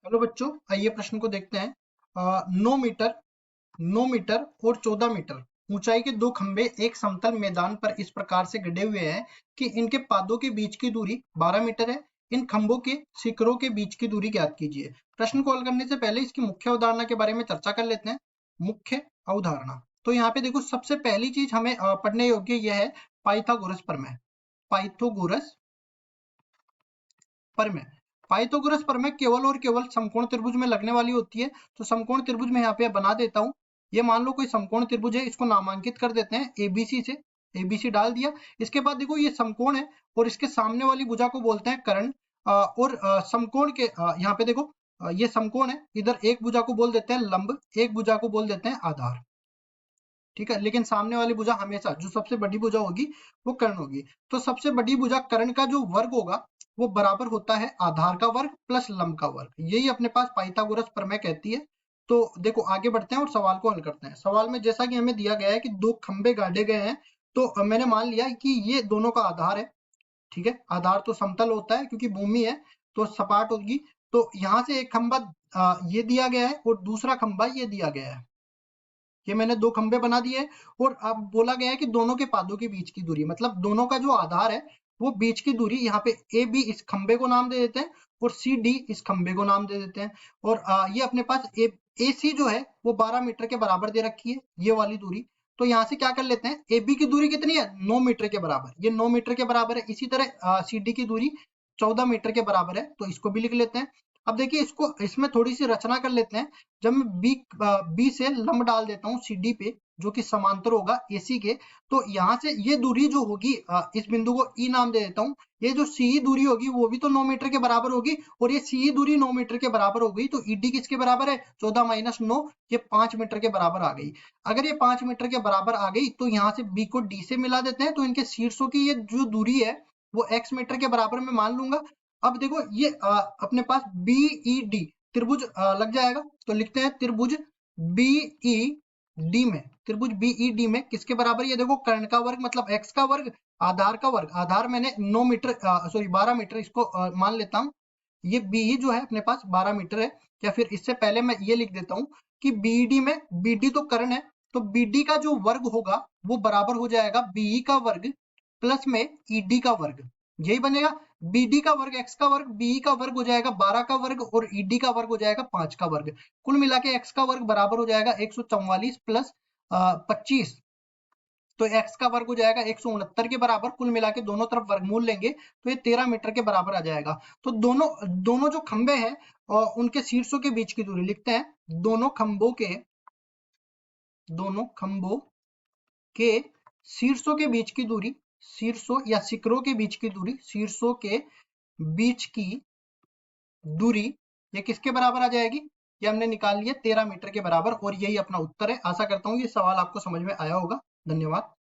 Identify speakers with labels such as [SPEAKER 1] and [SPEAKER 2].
[SPEAKER 1] Hello बच्चों, आइए प्रश्न को देखते हैं। 9 मीटर और 14 मीटर ऊंचाई के दो खंभे एक समतल मैदान पर इस प्रकार से गड़े हुए हैं कि इनके पादों के बीच की दूरी 12 मीटर है। इन खंभों के शिखरों के बीच की दूरी ज्ञात कीजिए। प्रश्न को हल करने से पहले इसकी मुख्य अवधारणा के बारे में चर्चा कर लेते हैं। मुख्य अवधारणा तो यहाँ पे देखो, सबसे पहली चीज हमें पढ़ने योग्य यह है पाइथागोरस प्रमेय। पाइथागोरस प्रमेय पाइथागोरस प्रमेय केवल और केवल समकोण त्रिभुज में लगने वाली होती है। तो समकोण त्रिभुज में यहाँ पे बना देता हूँ। ये मान लो कोई समकोण त्रिभुज है, इसको नामांकित कर देते हैं एबीसी से। एबीसी डाल दिया। इसके बाद देखो ये समकोण है और इसके सामने वाली भुजा को बोलते हैं कर्ण। और समकोण के यहाँ पे देखो, ये समकोण है, इधर एक भुजा को बोल देते हैं लंब, एक भुजा को बोल देते हैं आधार। ठीक है, लेकिन सामने वाली भुजा हमेशा जो सबसे बड़ी भुजा होगी वो कर्ण होगी। तो सबसे बड़ी भुजा कर्ण का जो वर्ग होगा वो बराबर होता है आधार का वर्ग प्लस लंब का वर्ग। यही अपने पास पाइथागोरस प्रमेय कहती है। तो देखो आगे बढ़ते हैं और सवाल को हल करते हैं। सवाल में जैसा कि हमें दिया गया है कि दो खंबे गाड़े गए हैं, तो मैंने मान लिया कि ये दोनों का आधार है। ठीक है, आधार तो समतल होता है क्योंकि भूमि है तो सपाट होगी। तो यहाँ से एक खंबा ये दिया गया है और दूसरा खंबा ये दिया गया है। ये मैंने दो खंबे बना दिए और अब बोला गया है कि दोनों के पादों के बीच की दूरी, मतलब दोनों का जो आधार है वो बीच की दूरी, यहाँ पे ए बी इस खंबे को नाम दे देते हैं और सी डी इस खंबे को नाम दे देते हैं। और ये अपने पास ए सी जो है वो 12 मीटर के बराबर दे रखी है, ये वाली दूरी। तो यहाँ से क्या कर लेते हैं, ए बी की दूरी कितनी है 9 मीटर के बराबर, ये 9 मीटर के बराबर है। इसी तरह सी डी की दूरी 14 मीटर के बराबर है, तो इसको भी लिख लेते हैं। अब देखिए इसको, इसमें थोड़ी सी रचना कर लेते हैं। जब मैं बी से लंब डाल देता हूँ सी डी पे जो कि समांतर होगा एसी के, तो यहाँ से ये दूरी जो होगी, इस बिंदु को ई नाम दे देता हूँ। ये जो सी दूरी होगी वो भी तो 9 मीटर के बराबर होगी और ये सी दूरी 9 मीटर के बराबर हो गई। तो ईडी किसके बराबर है 14 माइनस 9, ये 5 मीटर के बराबर आ गई। अगर ये 5 मीटर के बराबर आ गई तो यहाँ से बी को डी से मिला देते हैं, तो इनके शीर्षों की ये जो दूरी है वो एक्स मीटर के बराबर में मान लूंगा। अब देखो ये अपने पास बीई डी त्रिभुज लग जाएगा, तो लिखते हैं त्रिभुज बीई डी में, त्रिभुज बीई डी में किसके बराबर, ये देखो कर्ण का वर्ग मतलब एक्स का वर्ग, आधार का वर्ग, आधार मैंने 9 मीटर सॉरी 12 मीटर इसको मान लेता हूँ। ये बीई जो है अपने पास 12 मीटर है। या फिर इससे पहले मैं ये लिख देता हूँ कि बीडी में, बीडी तो कर्ण है, तो बीडी का जो वर्ग होगा वो बराबर हो जाएगा बीई का वर्ग प्लस में ईडी का वर्ग। यही बनेगा, बीडी का वर्ग एक्स का वर्ग, बीई का वर्ग हो जाएगा 12 का वर्ग और ईडी का वर्ग हो जाएगा 5 का वर्ग। कुल मिला के एक्स का वर्ग बराबर हो जाएगा 144 प्लस 25, तो एक्स का वर्ग हो जाएगा 169 के बराबर। कुल मिला के दोनों तरफ वर्गमूल लेंगे तो ये 13 मीटर के बराबर आ जाएगा। तो दोनों दोनों जो खंबे हैं उनके शीर्षों के बीच की दूरी लिखते हैं। दोनों खंभों के शीर्षों के बीच की दूरी, शीर्षों या शिखरों के बीच की दूरी, शीर्षों के बीच की दूरी ये किसके बराबर आ जाएगी, ये हमने निकाल लिया 13 मीटर के बराबर। और यही अपना उत्तर है। आशा करता हूँ ये सवाल आपको समझ में आया होगा। धन्यवाद।